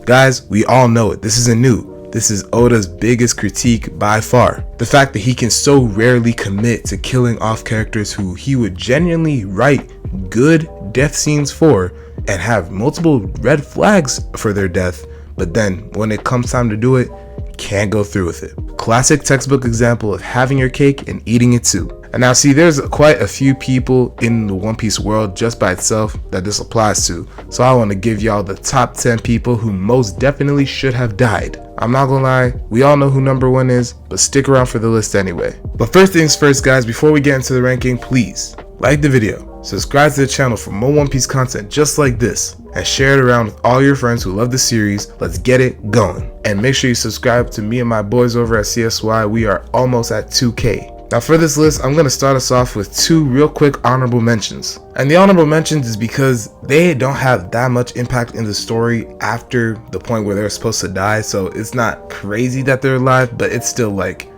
Guys, we all know it. This isn't new. This is Oda's biggest critique by far. The fact that he can so rarely commit to killing off characters who he would genuinely write good death scenes for and have multiple red flags for their death, but then when it comes time to do it, can't go through with it. Classic textbook example of having your cake and eating it too. And now see, there's quite a few people in the One Piece world just by itself that this applies to. So I want to give y'all the top 10 people who most definitely should have died. I'm not gonna lie, we all know who number 1 is, but stick around for the list anyway. But first things first, guys, before we get into the ranking, please like the video, subscribe to the channel for more One Piece content just like this, and share it around with all your friends who love the series. Let's get it going. And make sure you subscribe to me and my boys over at CSY. We are almost at 2K. Now for this list, I'm going to start us off with 2 real quick honorable mentions. And the honorable mentions is because they don't have that much impact in the story after the point where they're supposed to die. So it's not crazy that they're alive, but it's still like,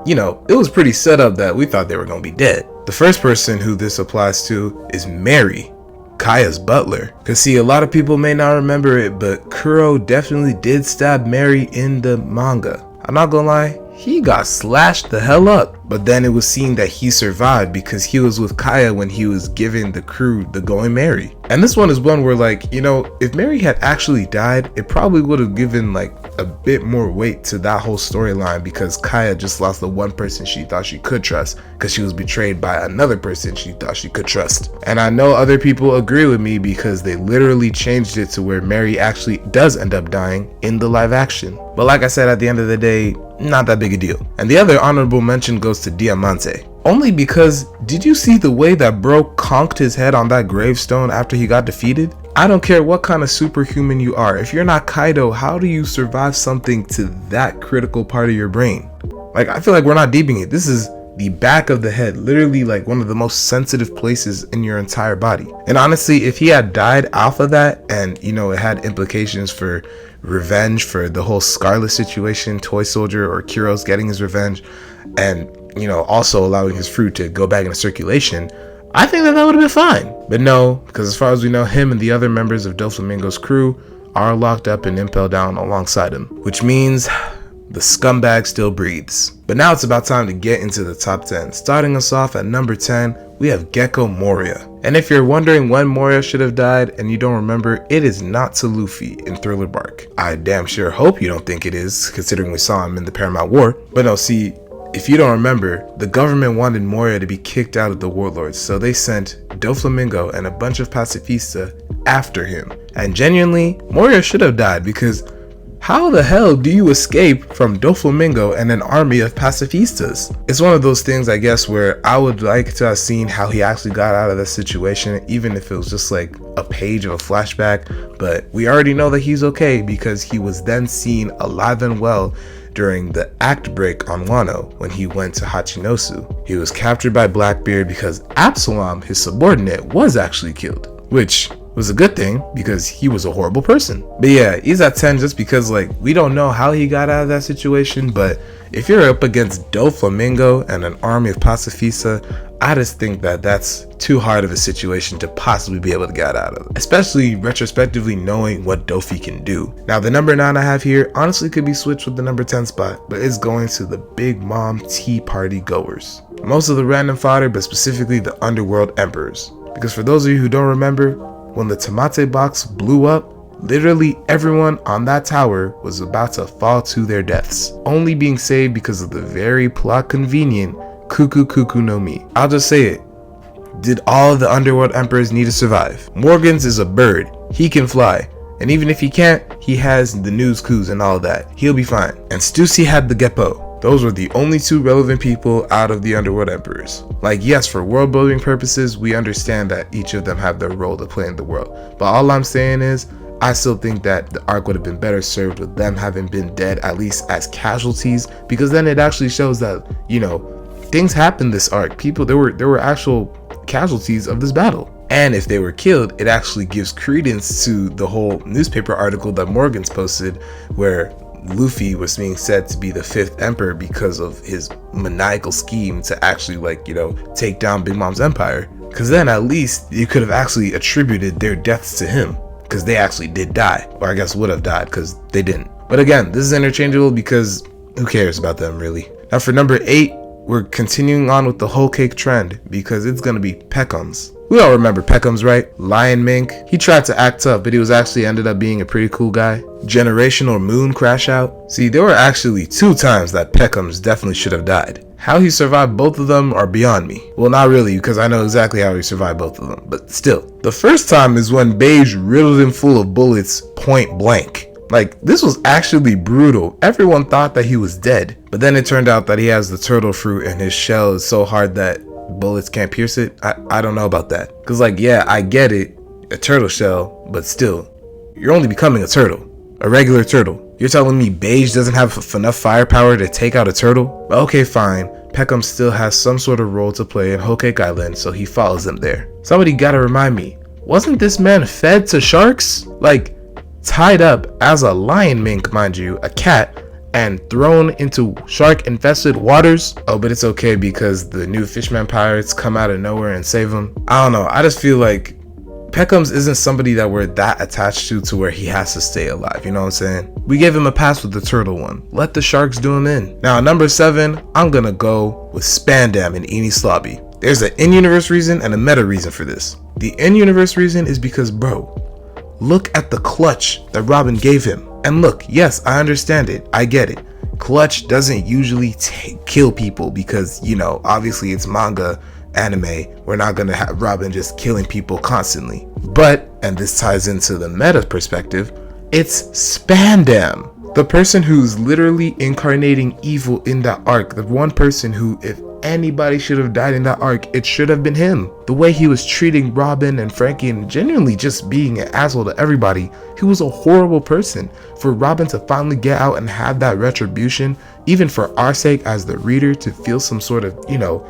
you know, it was pretty set up that we thought they were going to be dead. The first person who this applies to is Mary, Kaya's butler. Cause see, a lot of people may not remember it, but Kuro definitely did stab Mary in the manga. I'm not gonna lie, he got slashed the hell up. But then it was seen that he survived because he was with Kaya when he was giving the crew the Going Merry. And this one is one where, like, you know, if Mary had actually died, it probably would have given like a bit more weight to that whole storyline, because Kaya just lost the one person she thought she could trust because she was betrayed by another person she thought she could trust. And I know other people agree with me because they literally changed it to where Mary actually does end up dying in the live action. But like I said, at the end of the day, not that big a deal. And the other honorable mention goes to Diamante. Only because, did you see the way that bro conked his head on that gravestone after he got defeated? I don't care what kind of superhuman you are. If you're not Kaido, how do you survive something to that critical part of your brain? Like, I feel like we're not deeping it. This is the back of the head, literally like one of the most sensitive places in your entire body. And honestly, if he had died off of that, and you know, it had implications for revenge for the whole Scarlet situation, Toy Soldier or Kuros getting his revenge, and you know, also allowing his fruit to go back into circulation, I think that would have been fine. But no, because as far as we know, him and the other members of Doflamingo's crew are locked up and impaled down alongside him, which means the scumbag still breathes. But now it's about time to get into the top 10. Starting us off at number 10, we have Gecko Moria. And if you're wondering when Moria should have died and you don't remember, it is not to Luffy in Thriller Bark. I damn sure hope you don't think it is, considering we saw him in the Paramount War. But no, see, if you don't remember, the government wanted Moria to be kicked out of the warlords, so they sent Doflamingo and a bunch of pacifista after him. And genuinely, Moria should have died, because how the hell do you escape from Doflamingo and an army of pacifistas? It's one of those things, I guess, where I would like to have seen how he actually got out of that situation, even if it was just like a page of a flashback. But we already know that he's okay, because he was then seen alive and well during the act break on Wano when he went to Hachinosu. He was captured by Blackbeard because Absalom, his subordinate, was actually killed, which was a good thing because he was a horrible person. But yeah, he's at 10 just because, like, we don't know how he got out of that situation, but if you're up against Doflamingo and an army of pacifista, I just think that that's too hard of a situation to possibly be able to get out of, especially retrospectively knowing what Dofi can do. Now the number 9 I have here honestly could be switched with the number 10 spot, but it's going to the Big Mom Tea Party goers. Most of the random fodder, but specifically the Underworld Emperors. Because for those of you who don't remember, when the Tamate box blew up, literally everyone on that tower was about to fall to their deaths, only being saved because of the very plot convenient Kuku Kuku no Mi. I'll just say it. Did all of the Underworld Emperors need to survive? Morgans is a bird. He can fly. And even if he can't, he has the news coups and all that. He'll be fine. And Stussy had the Geppo. Those were the only 2 relevant people out of the Underworld Emperors. Like, yes, for world building purposes, we understand that each of them have their role to play in the world. But all I'm saying is, I still think that the arc would have been better served with them having been dead, at least as casualties, because then it actually shows that, you know, things happened this arc. There were actual casualties of this battle. And if they were killed, it actually gives credence to the whole newspaper article that Morgans posted, where Luffy was being said to be the 5th emperor because of his maniacal scheme to actually, like, you know, take down Big Mom's empire. Because then at least you could have actually attributed their deaths to him. because they actually did die, or I guess would have died because they didn't. But again, this is interchangeable because who cares about them really? Now for number 8, we're continuing on with the whole cake trend because it's gonna be Peckham's. We all remember Peckham's, right? Lion Mink. He tried to act tough, but he was actually ended up being a pretty cool guy. Generational Moon Crash Out. See, there were actually 2 times that Peckham's definitely should have died. How he survived both of them are beyond me. Well, not really, because I know exactly how he survived both of them, but still. The first time is when Beige riddled him full of bullets point blank. Like, this was actually brutal. Everyone thought that he was dead, but then it turned out that he has the turtle fruit and his shell is so hard that bullets can't pierce it. I don't know about that. Because like, yeah, I get it, a turtle shell, but still, you're only becoming a turtle, a regular turtle. You're telling me Beige doesn't have enough firepower to take out a turtle? Okay, fine. Peckham still has some sort of role to play in Whole Cake Island, so he follows them there. Somebody gotta remind me, wasn't this man fed to sharks? Like, tied up as a lion mink, mind you, a cat, and thrown into shark-infested waters? Oh, but it's okay because the new Fishman pirates come out of nowhere and save him. I don't know, I just feel like Peckham's isn't somebody that we're that attached to where he has to stay alive, you know what I'm saying? We gave him a pass with the turtle one. Let the sharks do him in. Now, number 7, I'm gonna go with Spandam and Eni Slobby. There's an in-universe reason and a meta reason for this. The in-universe reason is because, bro, look at the clutch that Robin gave him. And look, yes, I understand it. I get it. Clutch doesn't usually kill people because, you know, obviously it's manga, anime. We're not going to have Robin just killing people constantly. But, and this ties into the meta perspective, it's Spandam. The person who's literally incarnating evil in that arc. The one person who, if anybody should have died in that arc, it should have been him. The way he was treating Robin and Frankie and genuinely just being an asshole to everybody. He was a horrible person. For Robin to finally get out and have that retribution, even for our sake as the reader to feel some sort of, you know,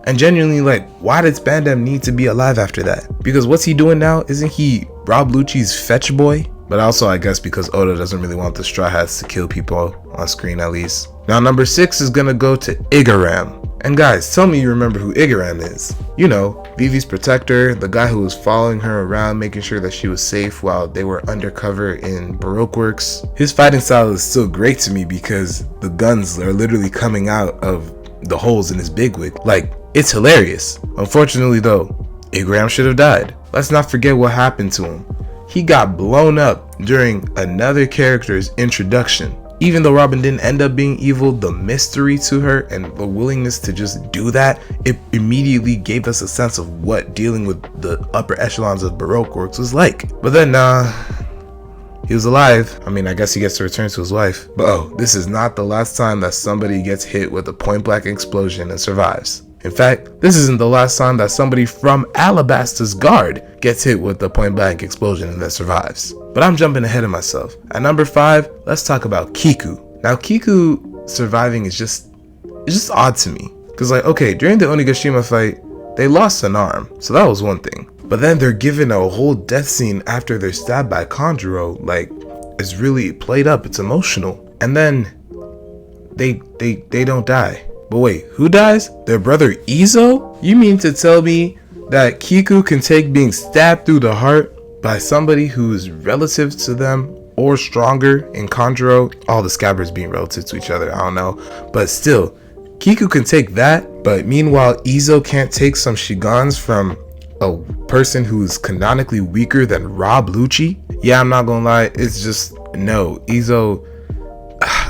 and genuinely, like, why did Spandam need to be alive after that? Because what's he doing now? Isn't he Rob Lucci's fetch boy? But also, I guess because Oda doesn't really want the Straw Hats to kill people on screen at least. Now, number 6 is gonna go to Igaram. And guys, tell me you remember who Igaram is. You know, Vivi's protector, the guy who was following her around, making sure that she was safe while they were undercover in Baroque Works. His fighting style is still great to me because the guns are literally coming out of the holes in his bigwig. Like, it's hilarious. Unfortunately though, Igaram should have died. Let's not forget what happened to him. He got blown up during another character's introduction. Even though Robin didn't end up being evil, the mystery to her and the willingness to just do that, it immediately gave us a sense of what dealing with the upper echelons of Baroque Works was like. But then, he was alive. I mean, I guess he gets to return to his wife. But oh, this is not the last time that somebody gets hit with a point blank explosion and survives. In fact, this isn't the last time that somebody from Alabaster's guard gets hit with a point blank explosion and then survives. But I'm jumping ahead of myself. At number 5, let's talk about Kiku. Now, Kiku surviving is just odd to me. Cause like, okay, during the Onigashima fight, they lost an arm, so that was one thing. But then they're given a whole death scene after they're stabbed by Kanjuro. Like, it's really played up, it's emotional. And then they don't die. But wait, who dies? Their brother Izo? You mean to tell me that Kiku can take being stabbed through the heart by somebody who's relative to them or stronger in Kanjuro? All the scabbards being relative to each other, I don't know. But still, Kiku can take that, but meanwhile Izo can't take some Shigans from a person who's canonically weaker than Rob Lucci? Yeah, I'm not gonna lie, it's just, no, Izo.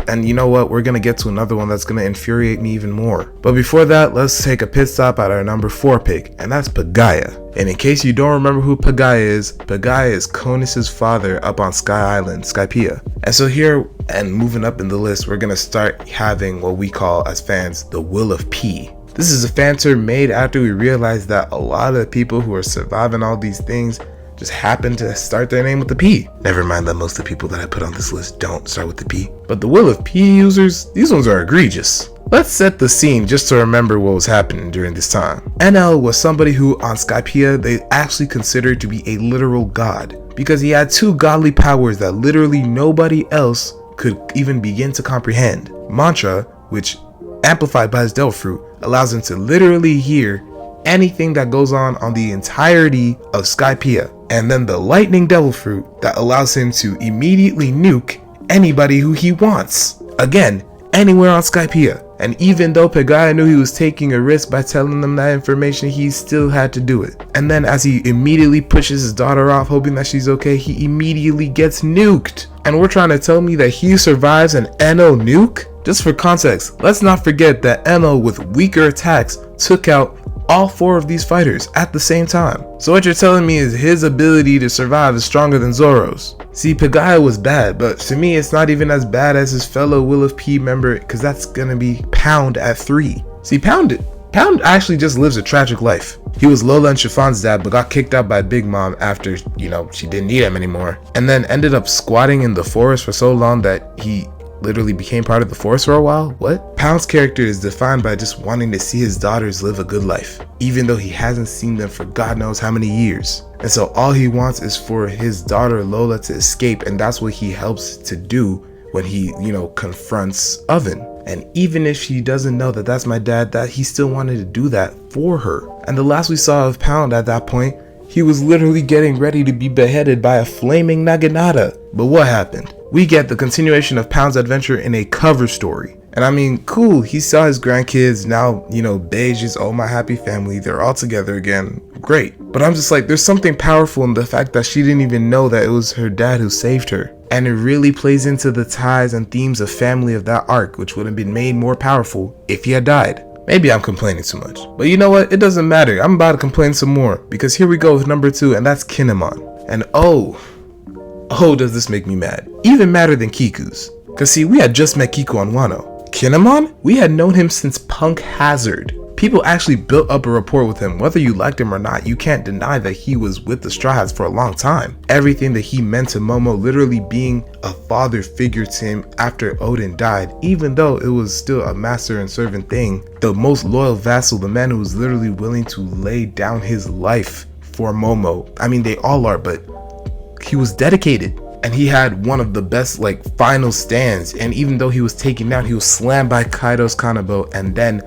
And you know what, we're gonna get to another one that's gonna infuriate me even more. But before that, let's take a pit stop at our number 4 pick, and that's Pagaya. And in case you don't remember who Pagaya is Konus's father up on Sky Island, Skypiea. And so here, and moving up in the list, we're gonna start having what we call as fans the Will of P. This is a fan term made after we realized that a lot of the people who are surviving all these things just happen to start their name with the P. Never mind that most of the people that I put on this list don't start with the P. But the Will of P users, these ones are egregious. Let's set the scene just to remember what was happening during this time. NL was somebody who on Skypiea they actually considered to be a literal god because he had 2 godly powers that literally nobody else could even begin to comprehend. Mantra, which amplified by his devil fruit, allows him to literally hear anything that goes on the entirety of Skypiea. And then the lightning devil fruit that allows him to immediately nuke anybody who he wants. Again, anywhere on Skypiea. And even though Pagaya knew he was taking a risk by telling them that information, he still had to do it. And then as he immediately pushes his daughter off, hoping that she's okay, he immediately gets nuked. And we're trying to tell me that he survives an Eno nuke? Just for context, let's not forget that Eno with weaker attacks took out all 4 of these fighters at the same time. So what you're telling me is his ability to survive is stronger than Zoro's. See, Pagaya was bad, but to me it's not even as bad as his fellow Will of P member, because that's gonna be Pound at 3. See, Pound actually just lives a tragic life. He was Lola and Chiffon's dad, but got kicked out by Big Mom after, she didn't need him anymore. And then ended up squatting in the forest for so long that he literally became part of the force for a while. What? Pound's character is defined by just wanting to see his daughters live a good life, even though he hasn't seen them for God knows how many years. And so all he wants is for his daughter Lola to escape, and that's what he helps to do when he, confronts Oven. And even if she doesn't know that that's my dad, that he still wanted to do that for her. And the last we saw of Pound at that point, he was literally getting ready to be beheaded by a flaming Naginata. But what happened? We get the continuation of Pound's adventure in a cover story. And I mean, cool, he saw his grandkids, now, Beige is my happy family, they're all together again, great. But I'm just like, there's something powerful in the fact that she didn't even know that it was her dad who saved her. And it really plays into the ties and themes of family of that arc, which would have been made more powerful if he had died. Maybe I'm complaining too much, but you know what, it doesn't matter, I'm about to complain some more, because here we go with number 2, and that's Kinemon. And oh does this make me mad, even madder than Kiku's. Cause see, we had just met Kiku on Wano. Kinemon, we had known him since Punk Hazard. People actually built up a rapport with him. Whether you liked him or not, you can't deny that he was with the Straw Hats for a long time. Everything that he meant to Momo, literally being a father figure to him after Odin died, even though it was still a master and servant thing. The most loyal vassal, the man who was literally willing to lay down his life for Momo. I mean, they all are, but he was dedicated. And he had one of the best final stands. And even though he was taken down, he was slammed by Kaido's Kanabo, and then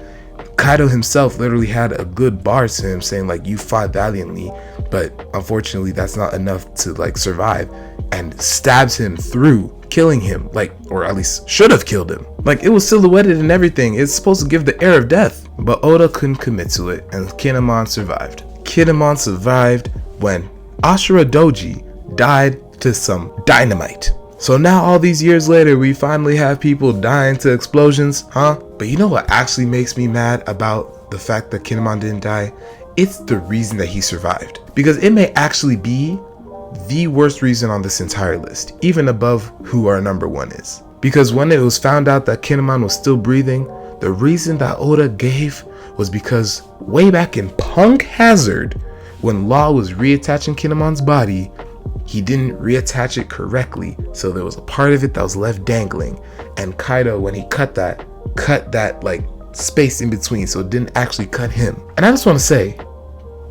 Kaido himself literally had a good bar to him saying you fought valiantly, but unfortunately that's not enough to survive, and stabs him through, killing him, or at least should have killed him. It was silhouetted and everything. It's supposed to give the air of death, but Oda couldn't commit to it, and Kinemon survived. Kinemon survived when Ashura Doji died to some dynamite. So now all these years later, we finally have people dying to explosions, huh? But you know what actually makes me mad about the fact that Kinemon didn't die? It's the reason that he survived. Because it may actually be the worst reason on this entire list, even above who our number 1 is. Because when it was found out that Kinemon was still breathing, the reason that Oda gave was because way back in Punk Hazard, when Law was reattaching Kinemon's body, he didn't reattach it correctly, so there was a part of it that was left dangling, and Kaido, when he cut that space in between, so it didn't actually cut him. And I just want to say,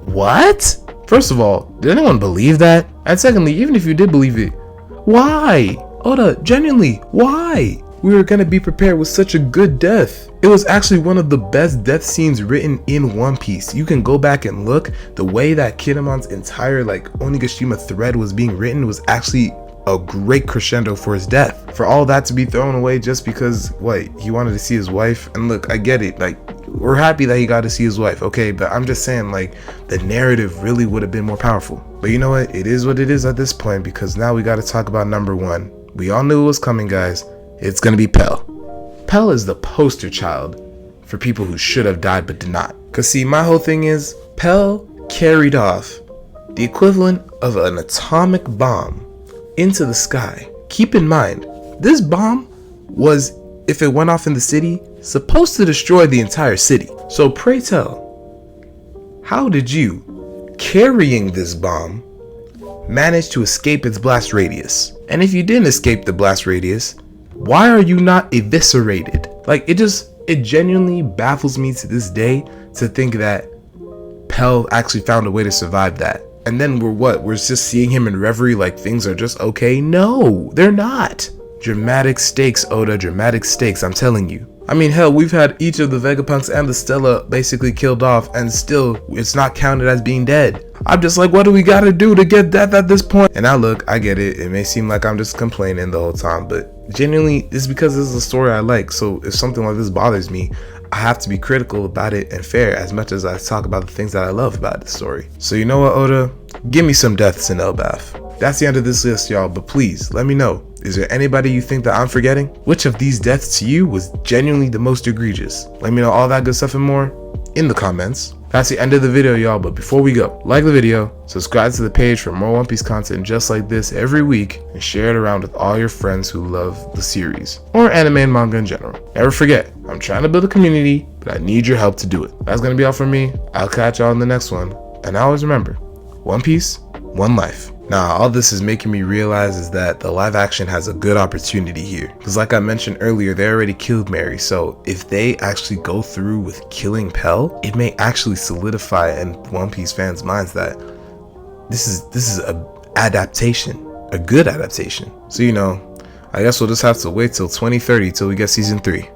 what? First of all, did anyone believe that? And secondly, even if you did believe it, why? Oda, genuinely, why? We were gonna be prepared with such a good death. It was actually one of the best death scenes written in One Piece. You can go back and look. The way that Kinemon's entire Onigashima thread was being written was actually a great crescendo for his death. For all that to be thrown away just because he wanted to see his wife. And look, I get it, we're happy that he got to see his wife, okay, but I'm just saying the narrative really would have been more powerful. But you know what, it is what it is at this point, because now we got to talk about number 1. We all knew it was coming, guys. It's gonna be Pell. Pell is the poster child for people who should have died but did not. Cause see, my whole thing is, Pell carried off the equivalent of an atomic bomb into the sky. Keep in mind, this bomb was, if it went off in the city, supposed to destroy the entire city. So pray tell, how did you, carrying this bomb, manage to escape its blast radius? And if you didn't escape the blast radius, why are you not eviscerated? It genuinely baffles me to this day to think that Pell actually found a way to survive that. And then we're just seeing him in reverie things are just okay? No, they're not. Dramatic stakes, Oda, dramatic stakes, I'm telling you. I mean, hell, we've had each of the Vegapunks and the Stella basically killed off, and still it's not counted as being dead. I'm just like, what do we gotta do to get death at this point? And now look, I get it. It may seem like I'm just complaining the whole time, but genuinely, it's because this is a story I like. So if something like this bothers me, I have to be critical about it and fair as much as I talk about the things that I love about the story. So you know what, Oda? Give me some deaths in Elbaf. That's the end of this list, y'all, but please let me know. Is there anybody you think that I'm forgetting? Which of these deaths to you was genuinely the most egregious? Let me know all that good stuff and more in the comments. That's the end of the video, y'all, but before we go, like the video, subscribe to the page for more One Piece content just like this every week, and share it around with all your friends who love the series, or anime and manga in general. Never forget, I'm trying to build a community, but I need your help to do it. That's gonna be all from me. I'll catch y'all in the next one, and always remember, One Piece, one life. Now, all this is making me realize is that the live action has a good opportunity here. Because like I mentioned earlier, they already killed Mary. So if they actually go through with killing Pell, it may actually solidify in One Piece fans' minds that this is a adaptation, a good adaptation. So, you know, I guess we'll just have to wait till 2030 till we get season 3.